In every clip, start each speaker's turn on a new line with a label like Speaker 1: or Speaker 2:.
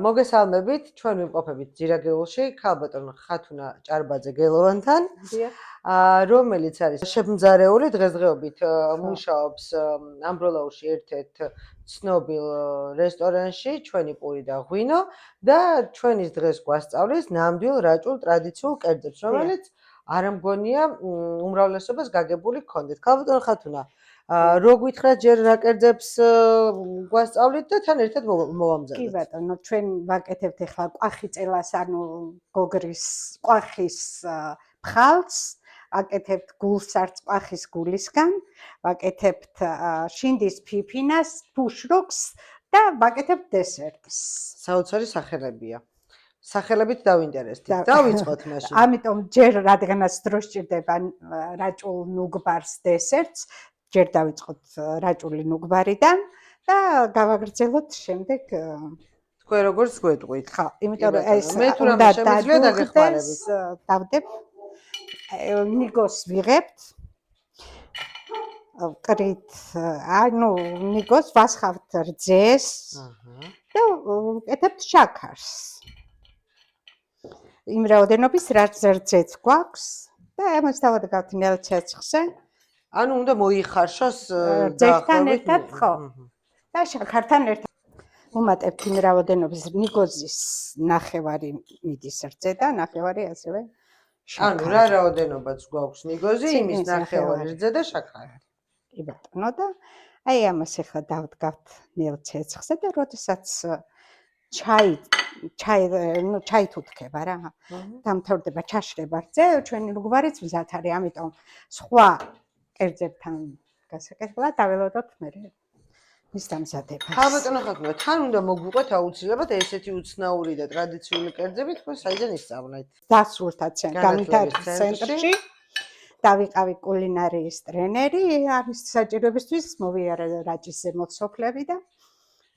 Speaker 1: მოგესალმებით, ჩვენ ვიმყოფებით ძირაგეულში, ქალბატონ ხათუნა ჭარბაძე გელოვანთან, რომელიც არის შეფმძარეული, დღესდღეობით მუშაობს ამბროლაუში ერთ-ერთ ცნობილ რესტორანში, ჩვენი პური და ღვინო და ჩვენის დღეს გვასწავლის ნამდვილ რაჭულ ტრადიციულ კერძებს, რომელიც არ მგონია უმრავლესობას გაგებული გქონდეთ. ქალბატონ ხათუნა, რო გითხრათ ჯერ რა კერძებს გვასწავლით და თან ერთად მოვამზადოთ.
Speaker 2: კი ბატონო, ჩვენ ვაკეთებთ ახლა ყვახიწელას, ანუ გოგრის ყვახის ფხალს, ვაკეთებთ გულსარც ყვახის გულისგან, ვაკეთებთ შინდის ფიფინას, ფუშრუქს და ვაკეთებთ დესერტს.
Speaker 1: საოცარი სახელებია. სახელებით დავინტერესდით. დავიწყოთ მაშინ.
Speaker 2: ამიტომ ჯერ რადგანაც დრო სჭირდება რაჭულ ნუგბარს დესერტს, ჯერ დავიწყოთ რაჭული ნუგბარიდან და გავაგრძელოთ შემდეგ
Speaker 1: თქვენ როგორც გვეტყვით.
Speaker 2: ხო, იმიტომ რომ ეს
Speaker 1: მე თუ რამე შემიძლია დაგეხმარებით.
Speaker 2: დავდებ ნიგოს ვიღებთ. ვკრით, ანუ ნიგოს ვასხავთ რძეს და ვკეთებთ შაქარს. იმ რაოდენობის რაც რძეც გვაქვს და ამას დავადგავთ ნელ ცეცხლზე.
Speaker 1: ანუ უნდა მოიხარშოს
Speaker 2: რძესთან ერთად, ხო. და შაქართან ერთად ვუმატებთ იმ რაოდენობის ნიგოზის ნახევარი მიდის რძე და ნახევარი ასევე შაქარი.
Speaker 1: ანუ რა რაოდენობაც გვაქვს ნიგოზი, იმის ნახევარი რძე და შაქარი.
Speaker 2: კი ბატონო და აი ამას ახლა დავდგავთ ნელ ცეცხლზე და როდესაც ჩაით უთქება რა. დამთავრდება ჩაშრება რძე, ჩვენი ნუგბარიც მზად არის, ამიტომ სხვა კერძებთან გასაკეთებლად დაველოდოთ მერე მის დამზადებას.
Speaker 1: ქალბატონო ხათუნა, თან უნდა მოგვიყვეთ აუცილებლად ესეთი უცნაური და ტრადიციული კერძები, თქვენ საიდან ისწავლეთ?
Speaker 2: დასრულთად განვითარების ცენტრში დავიყავი კულინარიის ტრენერი, ამის საჭიროებისთვის მოვიარე რაჭის ზემოხსოფლები და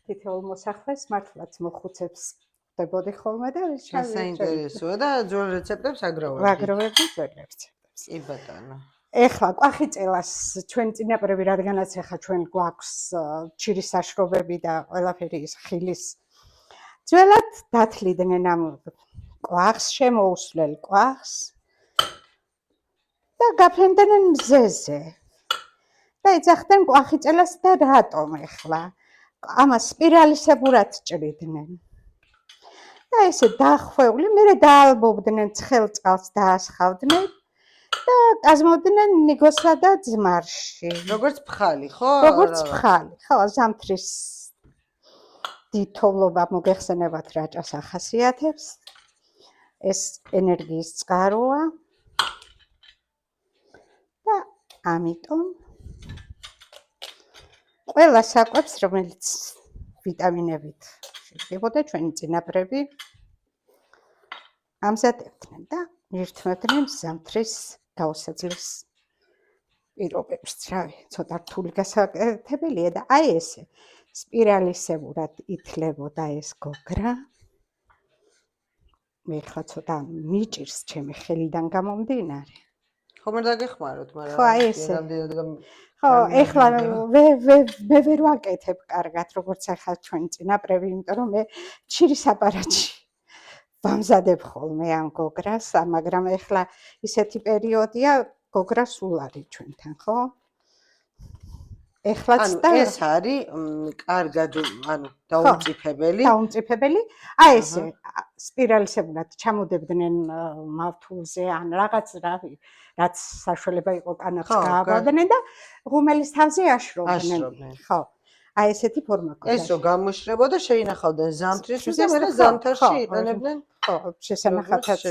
Speaker 2: თითოეულ მოსახლეს მართლაც მოხუცებს ხდებოდი ხოლმე და
Speaker 1: საინტერესოა და ძველ რეცეპტებს აგროვებთ.
Speaker 2: ვაგროვებთ ძველ რეცეპტებს.
Speaker 1: კი ბატონო.
Speaker 2: ეხლა ყვახიწელას ჩვენ წინაპრები, რადგანაც ახლა ჩვენ გვაქვს ჩირის საშრობები და ყველაფერი ის ხილის ძველად დათლიდნენ ამ ყვახს, შემოუსვლელ ყვახს და გაფენდნენ მზეზე და ეძახდნენ ყვახიწელას და რატომ ეხლა ამას სპირალისებურად ჭრიდნენ და ესე დახვეული, მერე დაალბობდნენ ცხელ წყალს დაასხავდნენ და კაზმოდნენ ნიგოსა და ძმარში.
Speaker 1: როგორც ფხალი, ხო?
Speaker 2: როგორც ფხალი, ხო, ზამთრის დიდთოვლობა მოგეხსენებათ რაჭას ახასიათებს. ეს ენერგიის წყაროა და ამიტომ ყველა საკვებს, რომელიც ვიტამინებით შედგებოდა, ჩვენი წინაპრები ამზადებდნენ და ირთმევდნენ ზამთრის გაუსაძლეს პირობებს. რავი, ცოტა რთული გასაკეთებელია და აი ესე სპირალისებურად ითლებოდა ეს გოგრა. მე ხა ცოტა მიჭირს ჩემი ხელიდან გამომდინარე.
Speaker 1: ხომ არ დაგეხმაროთ, მაგრამ
Speaker 2: ხო, აი ესე. ხო, ეხლა მე ვერ ვაკეთებ კარგად, როგორც ახლა ჩვენ წინაპრები, იმიტომ რომ მე ჩირის აპარატში ვამზადებ ხოლმე ამ გოგრას, მაგრამ ეხლა ისეთი პერიოდია, გოგრა სულ არის ჩვენთან, ხო? ეხლაც და
Speaker 1: ეს არის კარგად, ანუ დაუმწიფებელი.
Speaker 2: დაუმწიფებელი. აი ესე სპირალისებურად ჩამოდებდნენ მავთულზე ან რაღაც რაც საშუალება იყო კანაპს გააბავდნენ და ღუმელის თავზე აშრობდნენ. ხო. აი ესეთი ფორმა ქონდა.
Speaker 1: ეს რო გამოშრებოდა, შეინახავდნენ ზამთრისთვის და მერე ზამთარში იყენებდნენ.
Speaker 2: ხო, შესანახათაც.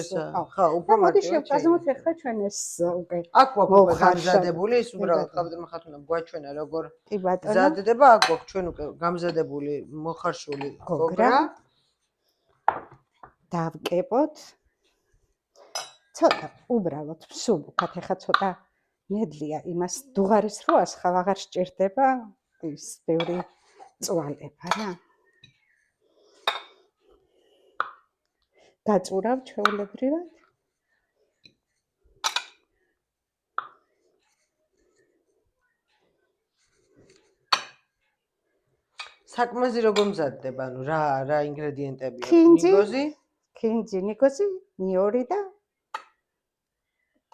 Speaker 1: ხო, უფრო
Speaker 2: მოდი შევკაზმოთ ახლა ჩვენ ეს უკვე.
Speaker 1: აქ გვაქვს გამზადებული, ის უბრალოდ ქალბატონ ხათუნა გვაჩვენა როგორ მზადდება, აქ გვაქვს ჩვენ უკვე გამზადებული მოხარშული გოგრა.
Speaker 2: დავკებოთ. ცოტა უბრალოდ მსუბუქად, ახლა ცოტა მედლია იმას დუღარის როას ხავ აღარ სჭირდება ის ბევრი წვალება რა. დაწურავ ჩვეულებრივად.
Speaker 1: საკმაზე როგორ მზადდება? ანუ რა ინგრედიენტებია?
Speaker 2: ქინძი, ნიკოზი, ნიორი და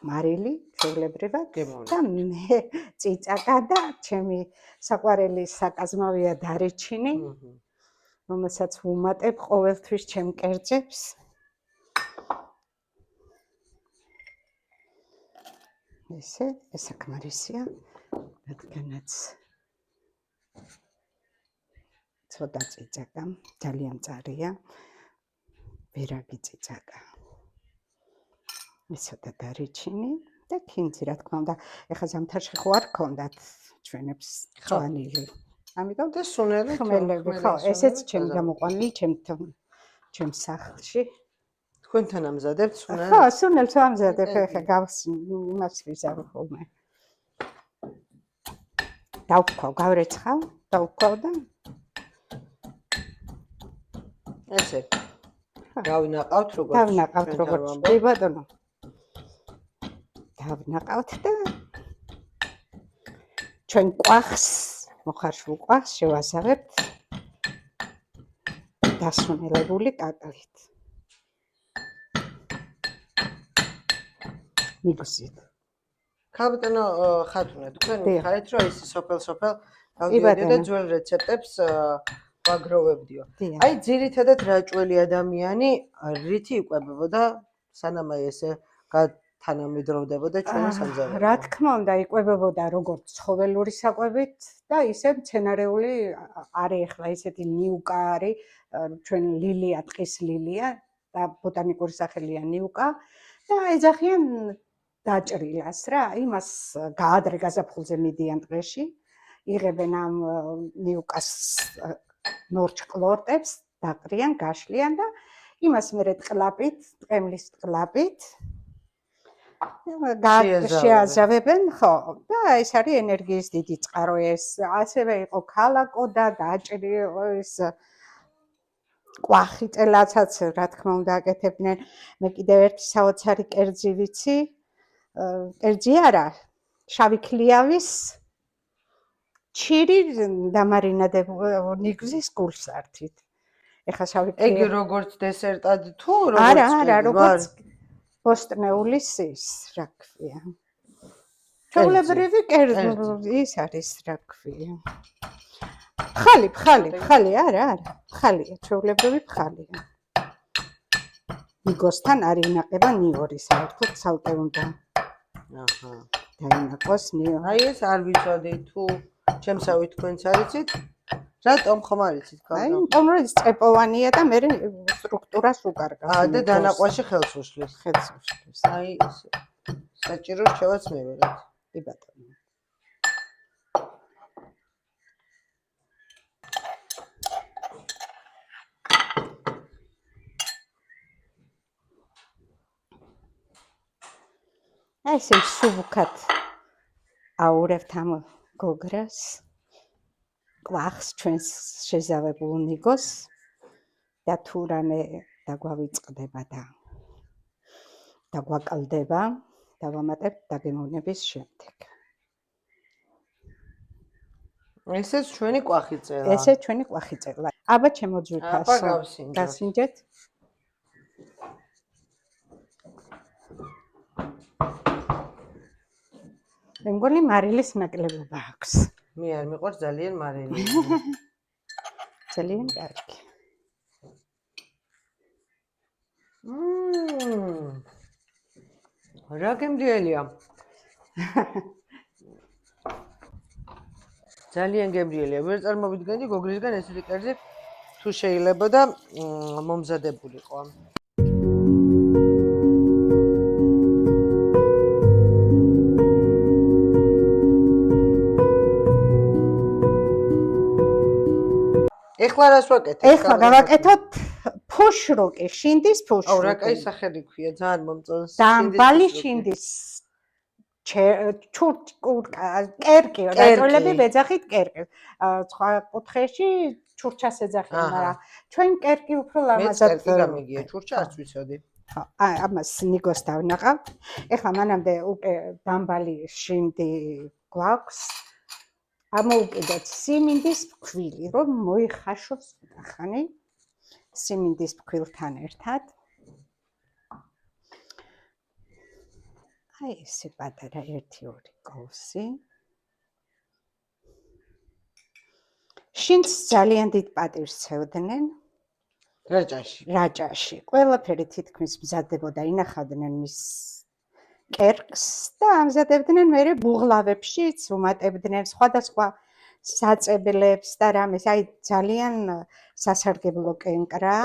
Speaker 2: მარილი, ჩვეულებრივად და მე წიწაკა და ჩემი საყვარელი საკაზმავია დარიჩინი, რომელსაც ვუმატებ ყოველთვის ჩემ კერძებს. ესე საკმარისია, რადგანაც ცოტა წიწაკა, ძალიან მწარია, ვერაგი წიწაკა. ცოტა დარიჩინი და ქინძი, რა თქმა უნდა. ეხლა ზამთარში ხო არ გქონდათ ჩვენებს ყვანილი. ამიტომ
Speaker 1: და სუნელი
Speaker 2: ხმელები, ხო, ესეც ჩემი გამოყვანილი ჩემ სახლში.
Speaker 1: თქვენთან ამზადებთ სუნელს?
Speaker 2: ხო, სუნელს ამზადებ, ეხლა იმას ვიზავ ხოლმე. დავქვა, გავრეცხავ და
Speaker 1: ესე. დავინაყავთ როგორც?
Speaker 2: დავინაყავთ როგორც. კი ბატონო. დავინაყავთ და ჩვენ ყვახს, მოხარშულ ყვახს შევასავებთ დასუნელებული კაკლით. მიგზით.
Speaker 1: ქალბატონო ხათუნა, თქვენ მიხარით რომ ის სოფელ დავდიოდიო და ძველ რეცეპტებს ვაგროვებდიო. აი ძირითადად რა ჭველი ადამიანი რითი იკვებებოდა სანამ აი ესე თანამედროვდებოდა ჩვენი სამზარეულო?
Speaker 2: რა თქმა უნდა, იკვებებოდა როგორც ცხოველური საკვებით და ისე მცენარეული არის ახლა ესეთი ნიუკა არის, ჩვენ ლილია, ტყის ლილია და ბოტანიკური სახელია ნიუკა და ეძახიან დაჭრილას რა, იმას გაადრე გაზაფხულზე მიდიან ტყეში, იღებენ ამ ნიუკას ნორჩკლორტებს, დაყრიან, გაშლიან და იმას მერე ტყლაპით, ტყემლის ტყლაპით შეაზავებენ, ხო, და ეს არის ენერგიის დიდი წყარო ეს. ასევე იყო ქალაკო და დაჭრი ეს ყვახი წელაცაც, რა თქმა უნდა, აკეთებდნენ. მე კიდევ ერთი საოცარი კერძი ვიცი. კერძი არა, შავი ქლიავის ჩირი დამარინადებულ ნიგზის გულსართით. ეხლა შავი ქლიავი.
Speaker 1: იგი როგორც დესერტად თუ როგორც?
Speaker 2: არა, როგორც ბოსტნეულის ის, რა ქვია. ჩვეულებრივი კერძი ის არის, რა ქვია. ფხალი, არა, ფხალია, ჩვეულებრივი ფხალია. ნიგოსთან არ ინაყება ნიორი, საერთოდ ცალკე უნდა.
Speaker 1: აჰა.
Speaker 2: დაინაყოს ნიორი.
Speaker 1: აი ეს არ ვიცოდი თუ ჩემსავით თქვენც არიცით? რატომ ხომ არიცით?
Speaker 2: აი, იმიტომ რომ ეს წეპოვანია და მე სტრუქტურას უკარგავს.
Speaker 1: და დანაყვაში ხელს უშლის. აი ესე. საჭირო რჩევაც მე ვერად.
Speaker 2: კი ბატონო. აი ესე სუბუქად აურევთ ამ გოგრას. ყვახს ჩვენს შეზავებულ ნიგოს და თუ რამე დაგვავიწყდება და დაგვაკლდება, დავამატებთ დაგემოვნების შემდეგ.
Speaker 1: ესეც ჩვენი ყვახიწელა.
Speaker 2: ესე ჩვენი ყვახიწელა. აბა ჩემო ძვირფასო.
Speaker 1: აბა
Speaker 2: გასინჯეთ. მე მგონი მარილის ნაკლებობა აქვს.
Speaker 1: მე არ მიყვარს ძალიან მარილი.
Speaker 2: ძალიან კარგი.
Speaker 1: რა გემრიელია. ძალიან გემრიელია. ვერ წარმოვიდგენდი გოგრისგან ესეთი კერძი თუ შეიძლება და მომზადებულიყო. ეხლა რას ვაკეთებ?
Speaker 2: ეხლა გავაკეთოთ ფუშრუკი, შინდის ფუშრუკი.
Speaker 1: აუ, რა კაი სახელი ქვია, ძალიან მომწონს.
Speaker 2: დამბალი შინდის კერკი, რატოლები ვეძახით კერკი. სხვა კუთხეში ჩურჩას ეძახიან, მაგრამ ჩვენ კერკი უფრო ლამაზად.
Speaker 1: მე კერკი გამიგია, ჩურჩა არც ვიცოდი.
Speaker 2: ხო, ამას ნიგოს დავნაყავ. ეხლა მანამდე უკვე დამბალი შინდი გვაქვს. ამოუკიდოთ სიმინდის ფქვილი, რომ მოიხაშოს ხანი სიმინდის ფქვილთან ერთად. აი ესე პატარა 1-2 კოვსი. შინც ძალიან დიდ პატივს ცევდნენ რაჭაში. ყველაფერი თითქმის მზადდებოდა, ინახავდნენ მის კერკს და ამზადებდნენ მერე ბუღლავებშიც, უმატებდნენ სხვადასხვა საწებლებს და რამეს. აი ძალიან სასარგებლო კენკრა,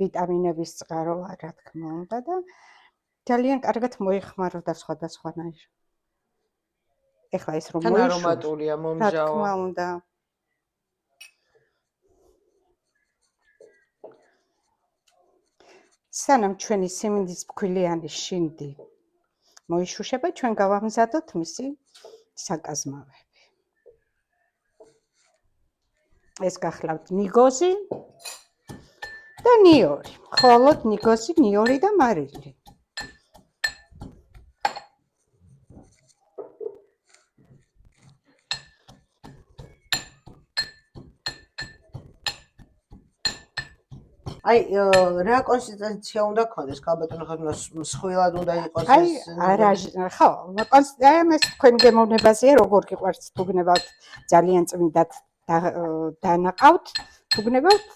Speaker 2: ვიტამინების წყარო, რა თქმა უნდა და ძალიან კარგად მოიხმაროდა სხვადასხვანაირ. ეხლა ეს რომ
Speaker 1: თან არომატულია, მომჟავა.
Speaker 2: რა თქმა უნდა. სანამ ჩვენი სიმინდის ფქვილიანი შინდი მოიშუშება, ჩვენ გავამზადოთ მისი საკაზმავები. ეს გახლავთ ნიგოზი და ნიორი. მხოლოდ ნიგოზი, ნიორი და მარილი.
Speaker 1: აი რა კონსისტენცია უნდა ქონდეს ქალბატონო ხათუნა მსხვილად უნდა იყოს
Speaker 2: აი არა ხო ამას თქვენ გემოვნებაზეა როგორ გიყვარს თუ გნებავთ ძალიან წმინდად დანაყავთ თუ გნებავთ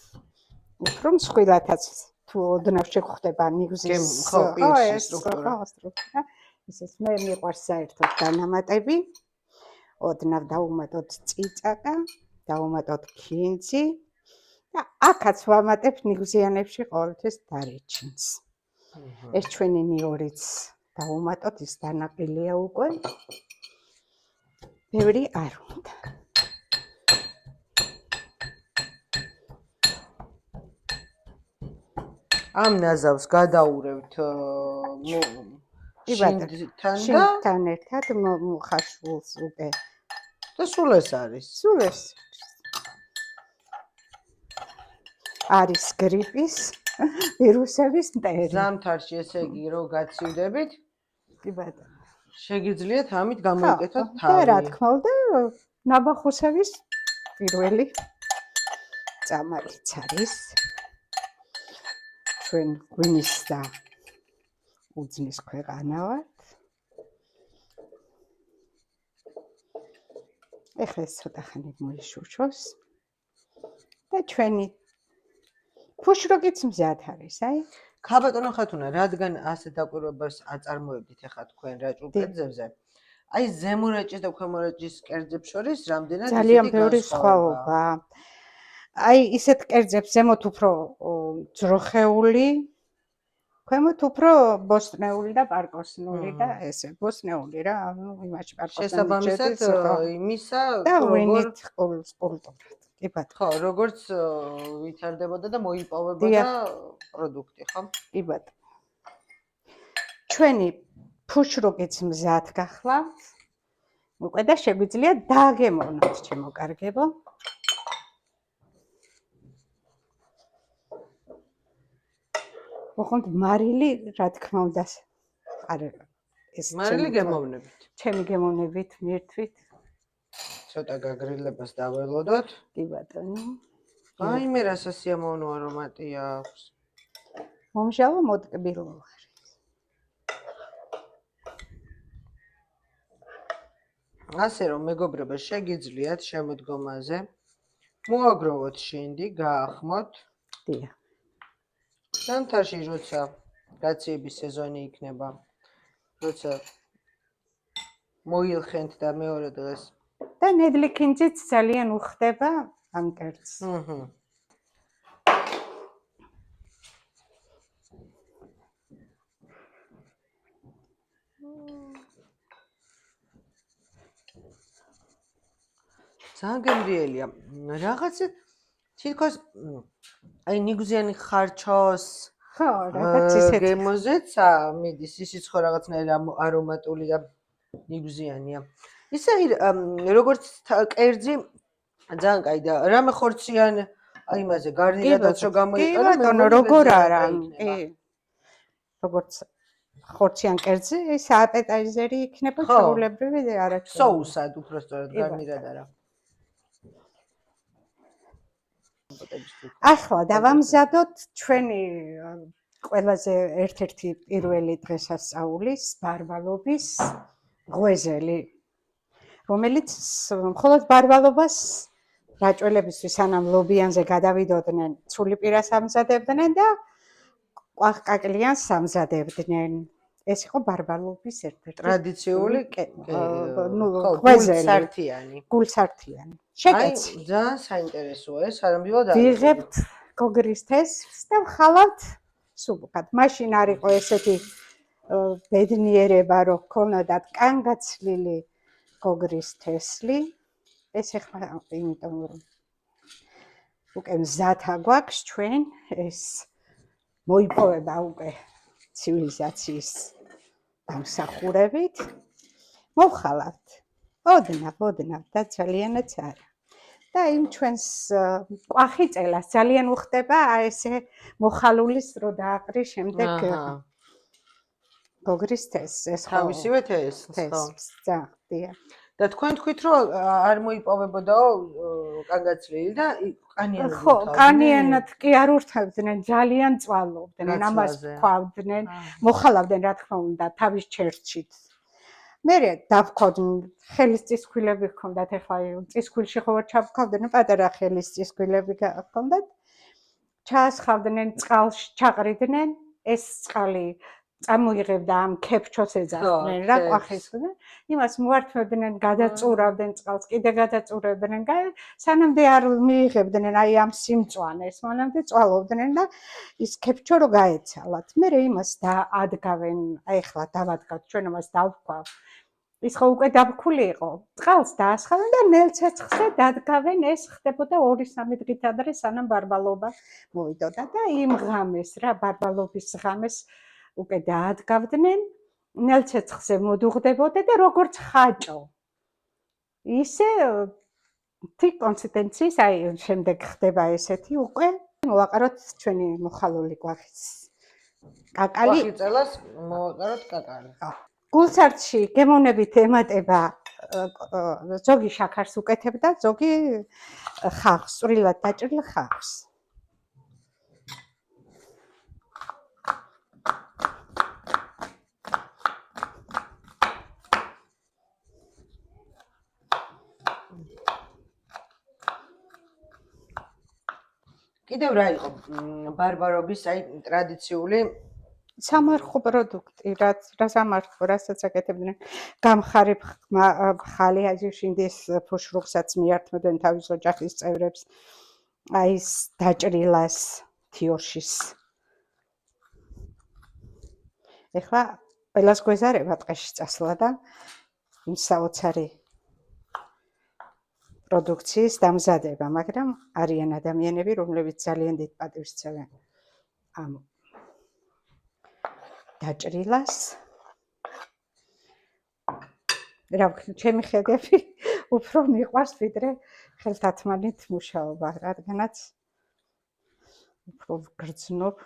Speaker 2: უფრო მსხვილადაც თუ ოდნავ შეგხვდება ნიგზის
Speaker 1: ხო ეს სტრუქტურა
Speaker 2: ისეს მე მიყვარს საერთოდ განამატები ოდნავ დავუმატოთ წიწაკა დავუმატოთ ქინძი და აქაც ვამატებ ნიგზიანებში ყოველთვის დარეჩინს. ეს ჩვენი ნიორიც დავუმატოთ, ის დანაყილია უკვე. ბევრი არ უნდა.
Speaker 1: ამ ნაზავს გადაურევთ
Speaker 2: შინთან ერთად მოხაშულს უკვე.
Speaker 1: და სულ ეს არის.
Speaker 2: სულ ეს არის გრიპის ვირუსების მტერი.
Speaker 1: ზამთარში ესე იგი რო გაცივდებით,
Speaker 2: კი ბატონო.
Speaker 1: შეგიძლიათ ამით გამოიკეთოთ
Speaker 2: და
Speaker 1: თავი.
Speaker 2: რა თქმა უნდა, ნაბახუსების პირველი წამალიც არის. ჩვენ გვინის და უძნის ქვეყანა ვართ. ეხლა ეს ცოტა ხანი მოიშუშოს და ჩვენი ფუშროგიც მზად არის, აი.
Speaker 1: ქალბატონო ხათუნა, რადგან ასე დაკვირვებას აწარმოებდით ახლა თქვენ რაჭულ კერძებზე, აი ზემო რაჭის და ქვემო რაჭის კერძებს შორის რამდენად
Speaker 2: ძალიან ბევრი სხვაობა. აი ისეთ კერძებს ზემოთ უფრო ძროხეული, ქვემოთ უფრო ბოსტნეული და პარკოსნული და ესე ბოსტნეული რა, ანუ იმაში პარკოსნული
Speaker 1: შესაბამისად იმისა
Speaker 2: და ვინით კულტურად. კი ბატონო.
Speaker 1: ხო, როგორც ვითარდებოდა და მოიპოვებოდა პროდუქტი, ხო?
Speaker 2: კი ბატონო. ჩვენი ფუშროგიც მზად გახლავთ. უკვე და შეგვიძლია დააგემოვნოთ, ჩემო კარგებო. ოღონდ მარილი, რა თქმა უნდა, არ ეს
Speaker 1: მარილი გემოვნებით.
Speaker 2: ჩემი გემოვნებით მირთვით.
Speaker 1: ცოტა გაგრილებას დაველოდოთ.
Speaker 2: კი ბატონო.
Speaker 1: აი მე რა სასიამოვნო არომატი აქვს.
Speaker 2: მომჟავა მოტკბილო არის.
Speaker 1: ასე რომ მეგობრებო შეგიძლიათ შემოდგომაზე მოაგროვოთ შინდი, გაახმოთ.
Speaker 2: დიახ.
Speaker 1: ზამთარში როცა გაციების სეზონი იქნება, როცა მოილხენთ და მეორე დღეს
Speaker 2: და ნედლი ქინძიც ძალიან უხდება ამ კერძს.
Speaker 1: ძალიან გემრიელია. რაღაცა თითქოს აი ნიგზიანი ხარჩოს
Speaker 2: ხო, რაღაც ისეთი
Speaker 1: გემოზეცა მიდის, ისიც ხო რაღაცნაირი არომატული და ნიგზიანია. ისე როგორც კერძი ძალიან კაი და რამე ხორციან აი იმაზე გარნირადაც რო გამოიყენო,
Speaker 2: მე როგორ არა, კი. როგორც ხორციან კერძი, ეს აპეტაიზერი იქნება ჩვეულებრივი არაჩვეულებრივი.
Speaker 1: სოუსად უბრალოდ გარნირად არა.
Speaker 2: ახლა დავამზადოთ ჩვენი ყველაზე ერთ-ერთი პირველი დღესასწაულის ბარბალობის ღვეზელი, რომელიც მხოლოდ ბარბალობას რაჭველებისთვის სანამ ლობიანზე გადავიდოდნენ, ცული პირას ამზადებდნენ და ყვაყკაკლიანს ამზადებდნენ. ეს იყო ბარბალობის ერთ-ერთი
Speaker 1: ტრადიციული
Speaker 2: ღვეზელი. გულსართიანი. შეკეცი.
Speaker 1: ძალიან საინტერესოა ეს, არამედ
Speaker 2: ვიღებთ გოგრის თესლს და ვხალავთ სულკად. მაშინ არ იყო ესეთი ბედნიერება, რომ ქონოდათ კანგაცლილი გოგრის თესლი. ეს ახლა იმიტომ რომ უკვე მზათა გვაქვს ჩვენ ეს მოიპოვება უკვე ცივილიზაციის დამსახურებით. მოვხალავთ. ოდნავ და ძალიანაც არა. და იმ ჩვენს ყვახი-წელას ძალიან უხდება ესე მოხალულის რო დააყრის შემდეგ გოგრის თესლს. ეს
Speaker 1: თავისივე თესლს.
Speaker 2: ძახდია.
Speaker 1: და თქვენ თქვით რომ არ მოიპოვებოდაო კანგაცლილი და ყანიანად
Speaker 2: ხო, ყანიანად კი არ ურთმევდნენ, ძალიან წვალობდნენ, ამას ვქვავდნენ, მოხალავდნენ რა თქმა უნდა თავის ჩერჩით. მერე დავქოდნენ ხელის წისქვილები ჰქონდათ, ეხლა წისქვილში ხო ვერ ჩავქავდნენ, პატარა ხელის წისქვილები ჰქონდათ. ჩაასხავდნენ წყალში, ჩაყრიდნენ, ეს წყალი წამოიღებდა ამ ქეფჩოს ეძახდნენ რა ყვახისგან. იმას მოართმევდნენ, გადაწურავდნენ წყალს, კიდე გადაწურავდნენ, სანამდე არ მიიღებდნენ აი ამ სიმწვანეს, მანამდე წვალობდნენ და ის ქეფჩო რო გაეცალათ. მერე იმას დაადგავენ, აი ახლა დავადგავთ, ჩვენ ამას დავქვა. ის ხო უკვე დაბქული იყო. წყალს დაასხავენ და ნელცეცხლზე დადგავენ, ეს ხდებოდა 2-3 დღით ადრე, სანამ ბარბალობა მოვიდოდა და იმ ღამეს რა ბარბალობის ღამეს უკვე დაადგავდნენ, ნელცეცხლზე მოდუღდებოდა და როგორც ხაჭო. ისე თი კონსისტენციის აი შემდეგ ხდება ესეთი უკვე მოვაყაროთ ჩვენი მოხალული ყვახის კაკალი.
Speaker 1: ყვახი-წელას მოვაყაროთ კაკალი.
Speaker 2: გულსართში გემოვნებით ემატება ზოგი შაქარს უკეთებდა, ზოგი ხავს, წვრილად დაჭრილ ხავს.
Speaker 1: კიდევ რა იყო ბარბარობის აი ტრადიციული
Speaker 2: სამარხო პროდუქტი, რა სამარხო, რასაც აკეთებდნენ, გამხარი ხალი აჟიშინდის ფუშრუხსაც მიართმევდნენ თავის ოჯახის წევრებს, აი ეს დაჭრილას თიოშის. ეხლა ყველას გვეზარება ტყეში წასვლა და იმ საოცარი პროდუქციის დამზადება, მაგრამ არიან ადამიანები, რომლებიც ძალიან დიდ პატივს სცემენ ამ დაჭრილას. რა ვქნა, ჩემი ხედები უფრო მიყვარს ვიდრე ხელთათმანით მუშაობა, რადგანაც უფრო გრძნობ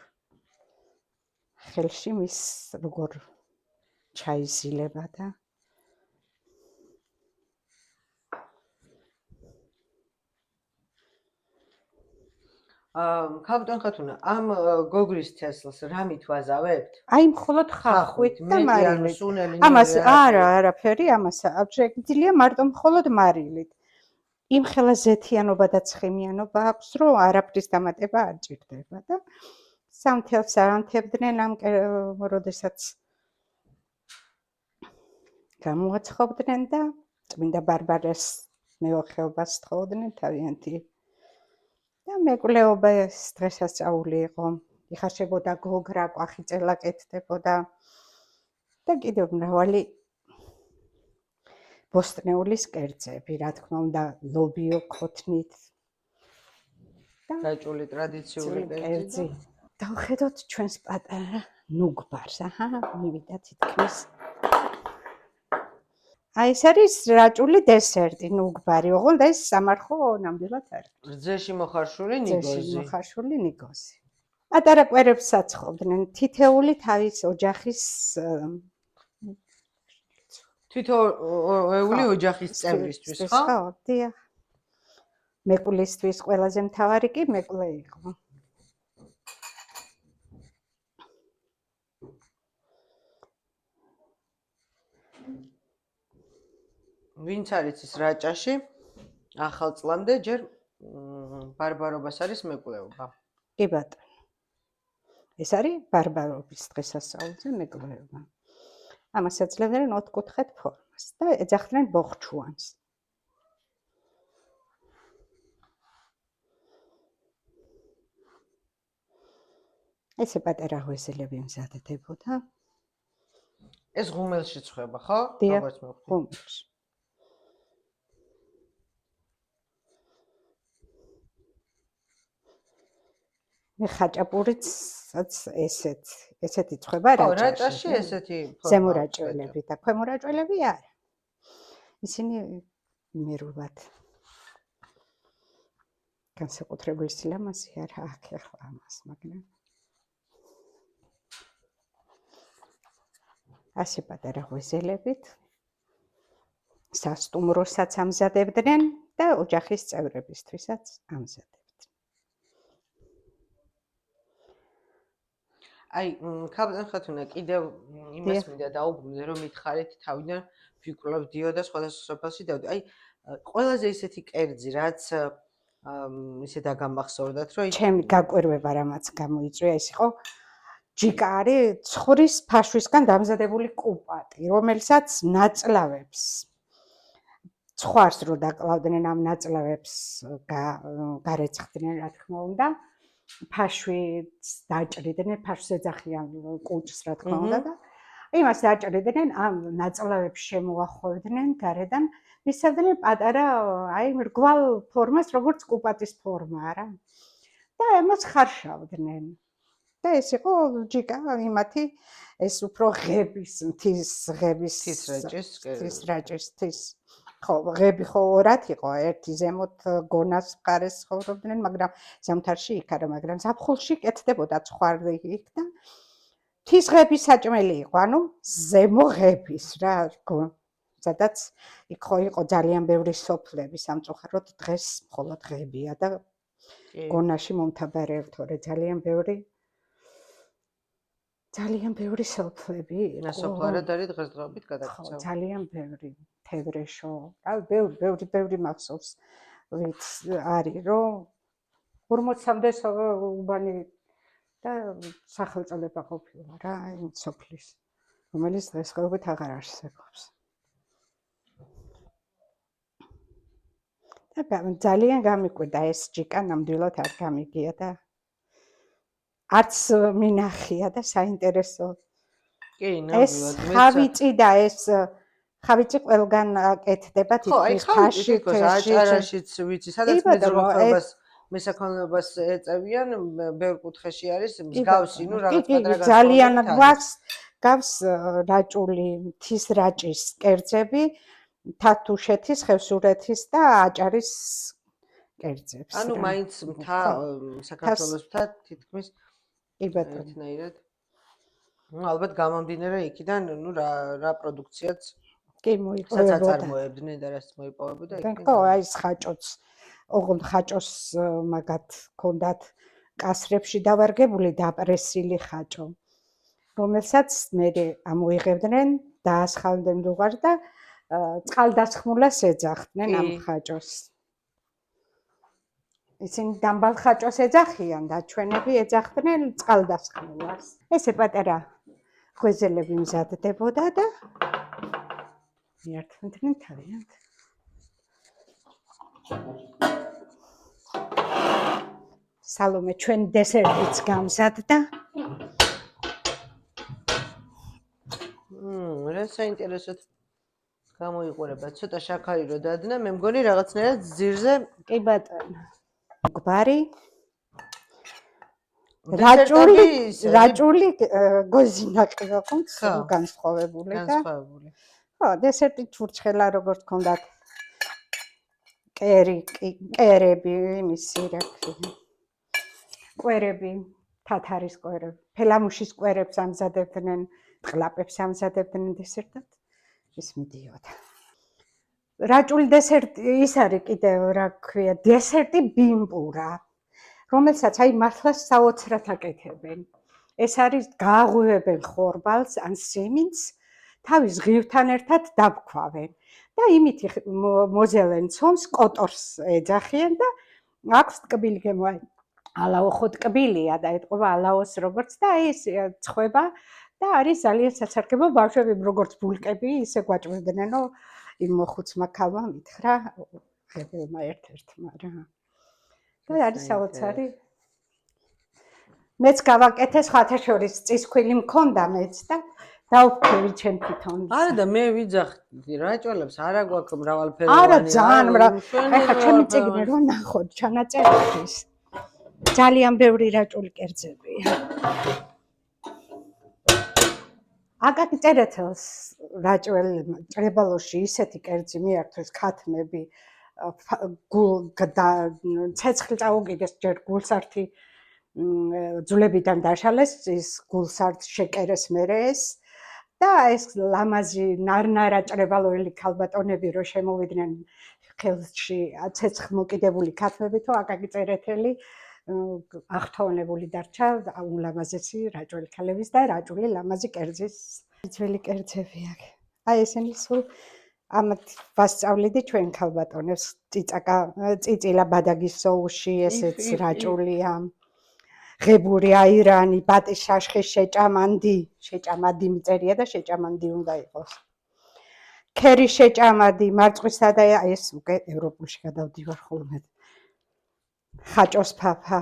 Speaker 2: ხელში მის როგორ ჩაიზილება და
Speaker 1: ქალბატონ ხათუნა, ამ გოგრის თესლს რამით ვაზავებთ?
Speaker 2: აი მხოლოდ ხახვით და მარილით. ამას არაფერი, ამას არ შეგიძლია მარტო მხოლოდ მარილით. იმ ხელა ზეთიანობა და ცხიმიანობა აქვს, რომ არაფრის დამატება არ ჭირდება და სამთელს არანთებდნენ ამ როდესაც გამოაცხობდნენ და წმინდა ბარბარეს მეოხეობას თხოვდნენ თავიანთი. და მეკვლეობა ეს დღესასწაული იყო. იხარშებოდა გოგრა, ყვახი-წელა კეთდებოდა და კიდევ მრავალი ბოსტნეულის კერძები, რა თქმა უნდა, ლობიო ქოთნით და
Speaker 1: დაჭული ტრადიციული კერძი.
Speaker 2: დავხედოთ ჩვენს პატარა ნუგბარს. აჰა, მივიდა თითქმის. აი ეს არის რაჭული დესერტი, ნუგბარი, ოღონდ ეს სამარხო ნამდვილად არის.
Speaker 1: რძეში მოხარშული ნიგოზი.
Speaker 2: რძეში მოხარშული ნიგოზი. პატარა კვერებსაც ხოვდნენ. თითეული თავის ოჯახის
Speaker 1: თითოეული ოჯახის წევრისთვის, ხო?
Speaker 2: ხო, დიახ. მეყვლისთვის ყველაზე მთავარი კი მეყვლე იყო.
Speaker 1: ვინც არის ის რაჭაში ახალ წლამდე ჯერ ბარბარობას არის მეკვლეობა.
Speaker 2: კი ბატონო. ეს არის ბარბარობის დღესასწაულზე მეკვლეობა. ამას ეძლებდნენ ოთხკუთხედ ფორმას და ეძახდნენ ბოხჩუანს. ესე პატარა ღვიძლები მზადდებოდა.
Speaker 1: ეს ღუმელში ცხება, ხო?
Speaker 2: როგორც მოვხდი. ღუმელში. მე ხაჭაპურიც ესეთი ცხება რაჭაში.
Speaker 1: ხო, რაჭაში ესეთი ფორმა.
Speaker 2: ზემორაჭველები და ქვემორაჭველები არა. ისინი იმერულად განსაკუთრებული სილამაზი არა აქვს ახლა ამას, მაგრამ ასე პატარა ღვიძლებით სასტუმროსაც ამზადებდნენ და ოჯახის წევრებისთვისაც ამზადებდნენ.
Speaker 1: აი, ქალბატონ ხათუნა, კიდევ იმას მინდა დაუბრუნდე, რომ მითხარით თავიდან ფიქრობდიო და სხვადასხვა სოფელში დავდი. აი, ყველაზე ისეთი კერძი, რაც ისე დაგამახსოვრდათ, რომ
Speaker 2: ჩემი გაკვირვება რამაც გამოიწვია, ის იყო ჯიკარი ცხურის ფაშვისგან დამზადებული კუპატი, რომელსაც ნაწლავებს ცხვარს რო დაკლავდნენ ამ ნაწლავებს გარეცხდნენ, რა თქმა უნდა. ფაშვიც დაჭრიდნენ, ფაშს ეძახიან კუჭს, რა თქმა უნდა და იმას დაჭრიდნენ, ამ ნაწლავებს შემოახვევდნენ გარედან, მისცემდნენ პატარა, აი, მრგვალ ფორმას, როგორც კუპატის ფორმაა რა. და ამას ხარშავდნენ. და ეს იყო ჯიკა იმათი, ეს უფრო ღების, მთის ღების, მთის რაჭის, ხო, ღები ხო ორად იყო, ერთი ზემოთ გონას მხარეს ცხოვრობდნენ, მაგრამ ზამთარში იქ არა, მაგრამ ზაფხულში კეთდებოდა ცხვარი იქ და მთის ღების საჭმელი იყო, ანუ ზემო ღების რა, სადაც იქ ხო იყო ძალიან ბევრი სოფლები სამწუხაროდ, დღეს მხოლოდ ღებია და გონაში მომთაბარეობ თორე ძალიან ბევრი სოფლები იყო.
Speaker 1: ნასოფლარად არის დღესდღეობით გადაკეთებული.
Speaker 2: ძალიან ბევრი, თევრეშო, რა ბევრი მახსოვს, ვით არის, რომ 40-მდე უბანი და სახელწოდება ყოფილა რა, იმ სოფლის, რომელიც დღესდღეობით აღარ არსებობს. და ძალიან გამიკვირდა ეს ჯიკა ნამდვილად არ გამიგია და არც მინახია და საინტერესო.
Speaker 1: კი,
Speaker 2: ეს ხავიწი და ეს ხავიწი ყველგან კეთდება
Speaker 1: თითქმის ფაში, აჭარაშიც ვიცი, სადაც მეძროხებას მესაქონლეობას ეწევიან, ბევრ კუთხეში არის მსგავსი, ნუ რაღაც პატარა
Speaker 2: ძალიან გავს რაჭული, მთის რაჭის კერძები, თათუშეთის, ხევსურეთის და აჭარის კერძებს.
Speaker 1: ანუ მაინც მთა საქართველოს მთა თითქმის
Speaker 2: კი ბატონო.
Speaker 1: ერთნაირად. ნუ ალბათ გამომდინარე იქიდან, ნუ რა პროდუქციაც
Speaker 2: კი მოიპოვებოდა.
Speaker 1: სადაც წარმოებდნენ და რაც მოიპოვებოდა იქ.
Speaker 2: ხო, აი ეს ხაჭოც, ოღონდ ხაჭოს მაგათ ჰქონდათ კასრებში დავარგებული დაპრესილი ხაჭო, რომელსაც მე ამოიღებდნენ, დაასხავდნენ დუღარ და წყალდასხმულას ეძახდნენ ამ ხაჭოს. ისინი დამბალ ხაჭოს ეძახიან და ჩვენები ეძახდნენ წყალდასხმულას. ესე პატარა ღვიძლები მზადდებოდა და მიართმევდნენ თავიანთ. სალომე ჩვენ დესერტიც გამზადდა.
Speaker 1: რა საინტერესოდ გამოიყურება. ცოტა შაქარი რო დადნა, მე მგონი რაღაცნაირად ძირზე
Speaker 2: კი ბატონო. გვარი რაჭული გოზინაკი აქვს განსხვავებული და ხო, დესერტი ჩურჩხელა როგორც ჰქონდათ კერები, იმისი რა ქვია. კვერები, თათარის კვერებს, ფელამუშის კვერებს ამზადებდნენ, ტყლაპებს ამზადებდნენ დესერტად. ის მიდიოდა. რაჭული დესერტი ის არის კიდევ რა ქვია, დესერტი ბიმბურა, რომელსაც აი მართლა საოცრად აკეთებენ. ეს არის გააღვივებენ ხორბალს ან სიმინდს, თავის ღივთან ერთად დაბქვავენ და იმით მოძელენ ცომს, კოტორს ეძახიან და აქვს ტკბილი გემო. ალაო ხო ტკბილია და ეტყობა ალაოს როგორც და ეს წხვება და არის ძალიან სასარგებლო. ბავშვები როგორც ბულკები ისე გვაჭმევდნენო იმ მოხუცმა ქალმა მითხრა ღებელმა ერთ-ერთმა რა. და არის საოცარი. მეც გავაკეთე სხვათა შორის წისქვილი მქონდა მეც და დავფქევი ჩემ თვითონ.
Speaker 1: არა და მე ვიძახდი რაჭველებს არა გვაქვს მრავალფეროვანი.
Speaker 2: არა ძალიან ეხლა ჩემი წიგნი რო ნახოთ ჩანაწერისთვის. ძალიან ბევრი რაჭული კერძებია. აკაკი წერეთელს რაჭველ ჭრებალოში ისეთი კერძი მიართვეს ქათმები ცეცხლი წაუგიდეს ჯერ გულსართი ძვლებიდან დაშალეს ის გულსართ შეკერეს მერე ეს და ეს ლამაზი ნარნარა ჭრებალოელი ქალბატონები რო შემოვიდნენ ხელში ცეცხლმოკიდებული ქათმები თუ აკაკი წერეთელი აღთვალებული დარჩა ულამაზესი რაჭველი ქალების და რაჭული ლამაზი კერძის ძველი კერძები აქ. აი ესენი სულ ამათ ვასწავლიდი ჩვენ ქალბატონებს წიწილა ბადაგის სოუში ესეც რაჭულია. ღებური აირანი, ბატის შაშხის შეჭამანდი, შეჭამადი მიწერია და შეჭამანდი უნდა იყოს. ქერის შეჭამადი, მარწყვისა და ეს უკვე ევროპულში გადავდივარ ხოლმე. ხაჭოს ფაფა